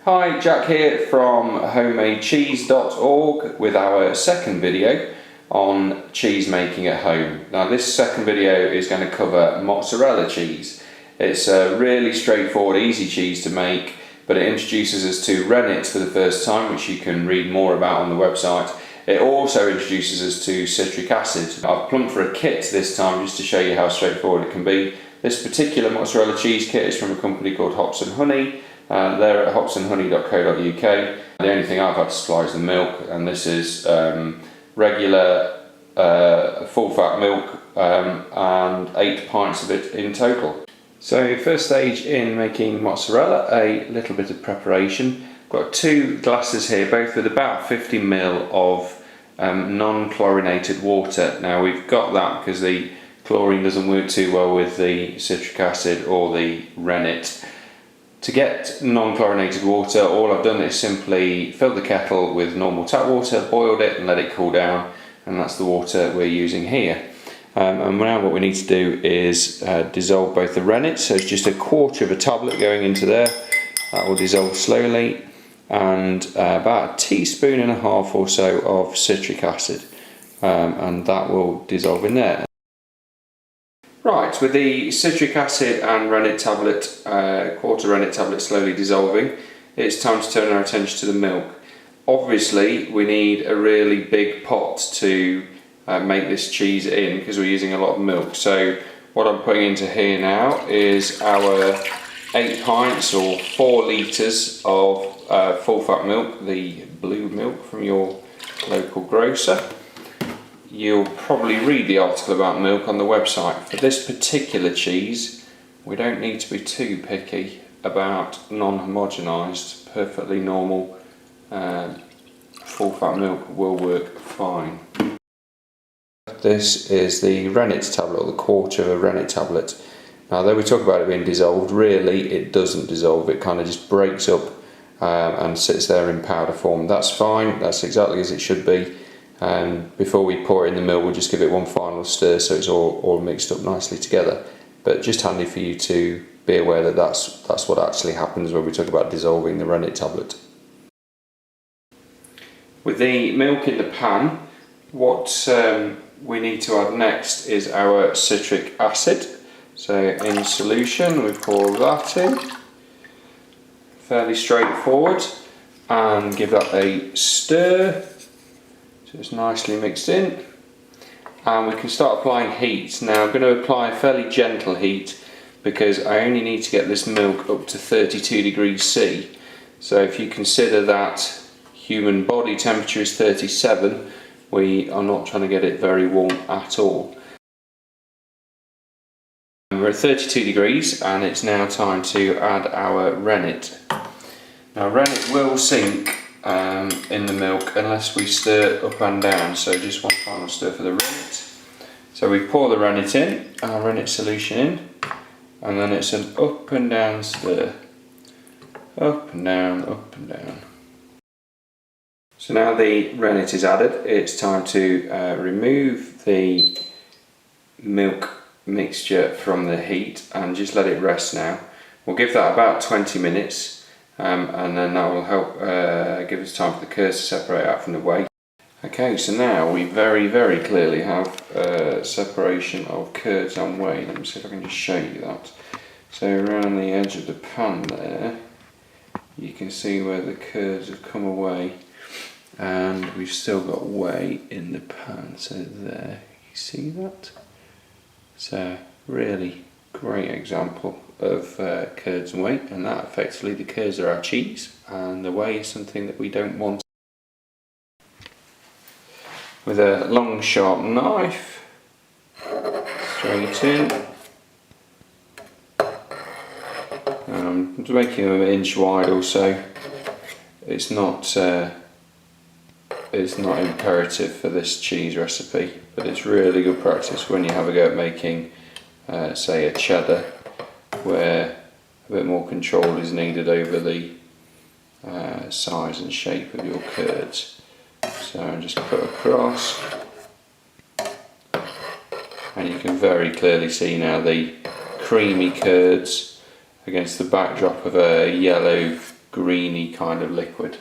Hi, Jack here from HomemadeCheese.org with our second video on cheese making at home. Now this second video is going to cover mozzarella cheese. It's a really straightforward, easy cheese to make, but it introduces us to rennet for the first time, which you can read more about on the website. It also introduces us to citric acid. I've plumped for a kit this time just to show you how straightforward it can be. This particular mozzarella cheese kit is from a company called Hops & Honey. They're at hopsandhoney.co.uk. The only thing I've had to supply is the milk, and this is regular full fat milk and 8 pints of it in total. So first stage in making mozzarella, a little bit of preparation. I've got 2 glasses here, both with about 50 ml of non-chlorinated water. Now we've got that because the chlorine doesn't work too well with the citric acid or the rennet. To get non-chlorinated water, all I've done is simply filled the kettle with normal tap water, boiled it and let it cool down, and that's the water we're using here. And now what we need to do is dissolve both the rennet, so it's just 1/4 of a tablet going into there. That will dissolve slowly, and about 1.5 teaspoons or so of citric acid, and that will dissolve in there. Right, with the citric acid and rennet tablet, 1/4 rennet tablet slowly dissolving, it's time to turn our attention to the milk. Obviously we need a really big pot to make this cheese in because we're using a lot of milk. So what I'm putting into here now is our 8 pints or 4 litres of full fat milk, the blue milk from your local grocer. You'll probably read the article about milk on the website. For this particular cheese, we don't need to be too picky about non-homogenised, perfectly normal full fat milk will work fine. This is the rennet tablet, or the 1/4 of a rennet tablet. Now though we talk about it being dissolved, really it doesn't dissolve, it kind of just breaks up and sits there in powder form. That's fine, that's exactly as it should be. Before we pour it in the milk, we'll just give it one final stir so it's all mixed up nicely together. But just handy for you to be aware that that's what actually happens when we talk about dissolving the rennet tablet. With the milk in the pan, what we need to add next is our citric acid. So in solution we pour that in, fairly straightforward, and give that a stir. So it's nicely mixed in, and we can start applying heat. Now I'm going to apply a fairly gentle heat because I only need to get this milk up to 32 degrees C. So if you consider that human body temperature is 37, we are not trying to get it very warm at all. We're at 32 degrees and it's now time to add our rennet. Now rennet will sink in the milk unless we stir up and down, so just one final stir for the rennet. So we pour the rennet in, our rennet solution in, and then it's an up and down stir, up and down, up and down. So now the rennet is added, it's time to remove the milk mixture from the heat and just let it rest now. We'll give that about 20 minutes. And then that will help give us time for the curds to separate out from the whey. Okay, so now we very clearly have separation of curds and whey. Let me see if I can just show you that. So around the edge of the pan there, you can see where the curds have come away, and we've still got whey in the pan. So there, you see that? So really great example of curds and whey, and that effectively, the curds are our cheese and the whey is something that we don't want. With a long sharp knife, straight in. I'm making them 1 inch wide or so. It's not imperative for this cheese recipe, but it's really good practice when you have a go at making say a cheddar, where a bit more control is needed over the size and shape of your curds. So I just put across, and you can very clearly see now the creamy curds against the backdrop of a yellow greeny kind of liquid.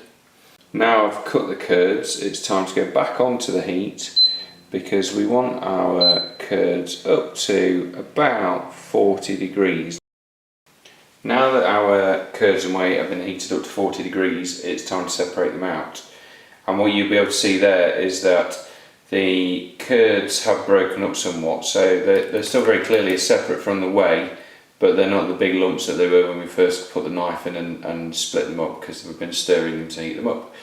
Now I've cut the curds, it's time to go back onto the heat because we want our curds up to about 40 degrees. Now that our curds and whey have been heated up to 40 degrees, it's time to separate them out. And what you'll be able to see there is that the curds have broken up somewhat, so they're still very clearly separate from the whey, but they're not the big lumps that they were when we first put the knife in and split them up, because we've been stirring them to heat them up.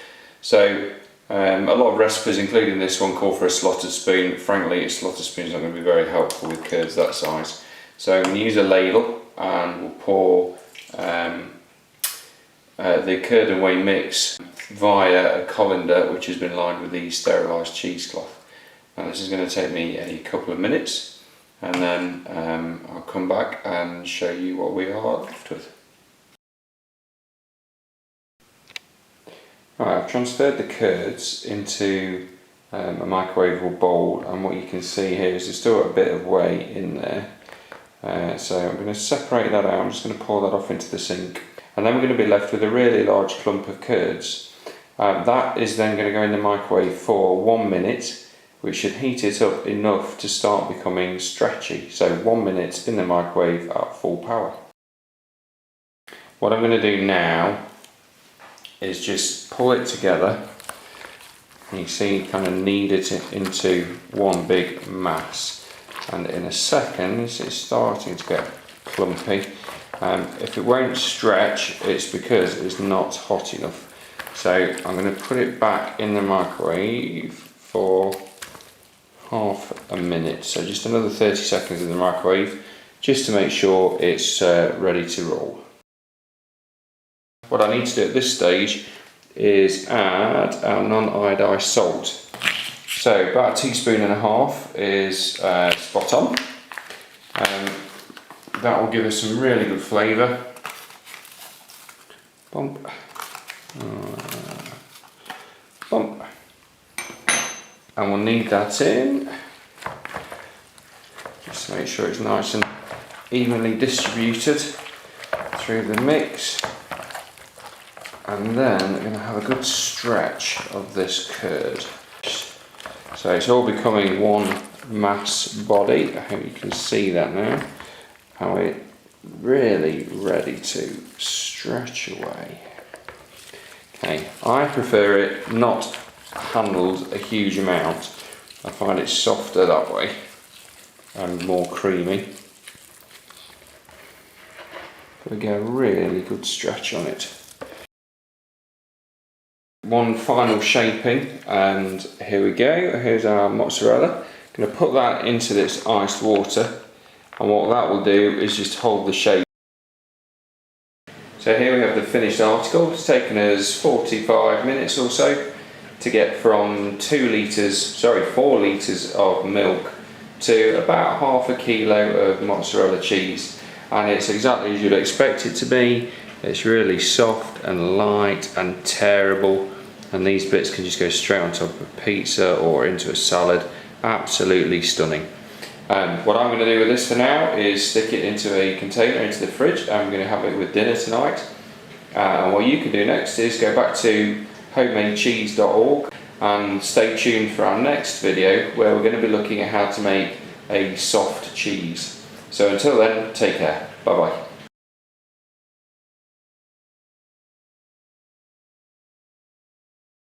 So a lot of recipes, including this one, call for a slotted spoon. Frankly, a slotted spoon is not going to be very helpful with curds that size. So I'm going to use a ladle and we'll pour the curd and whey mix via a colander which has been lined with the sterilised cheesecloth. Now this is going to take me a couple of minutes, and then I'll come back and show you what we are left with. Right, I've transferred the curds into a microwavable bowl, and what you can see here is there's still a bit of whey in there. So I'm going to separate that out. I'm just going to pour that off into the sink, and then we're going to be left with a really large clump of curds. That is then going to go in the microwave for 1 minute, which should heat it up enough to start becoming stretchy. So 1 minute in the microwave at full power. What I'm going to do now is just pull it together. You see, kind of knead it into one big mass, and in a second it's starting to get clumpy. If it won't stretch, it's because it's not hot enough. So I'm going to put it back in the microwave for half a minute, so just another 30 seconds in the microwave, just to make sure it's ready to roll. What I need to do at this stage is add our non-iodized salt. So about 1.5 teaspoons is spot on. That will give us some really good flavour. Bump. Bump. And we'll knead that in, just to make sure it's nice and evenly distributed through the mix. And then we're going to have a good stretch of this curd. So it's all becoming one mass body. I hope you can see that now, how it's really ready to stretch away. Okay, I prefer it not handled a huge amount. I find it softer that way and more creamy. We get a really good stretch on it. One final shaping, and here we go. Here's our mozzarella. I'm going to put that into this iced water, and what that will do is just hold the shape. So here we have the finished article. It's taken us 45 minutes or so to get from 4 litres of milk to about half a kilo of mozzarella cheese, and it's exactly as you'd expect it to be. It's really soft and light and tearable, and these bits can just go straight on top of pizza or into a salad. Absolutely stunning. What I'm going to do with this for now is stick it into a container into the fridge, and I'm going to have it with dinner tonight. And what you can do next is go back to HomemadeCheese.org and stay tuned for our next video, where we're going to be looking at how to make a soft cheese. So until then, take care. Bye bye.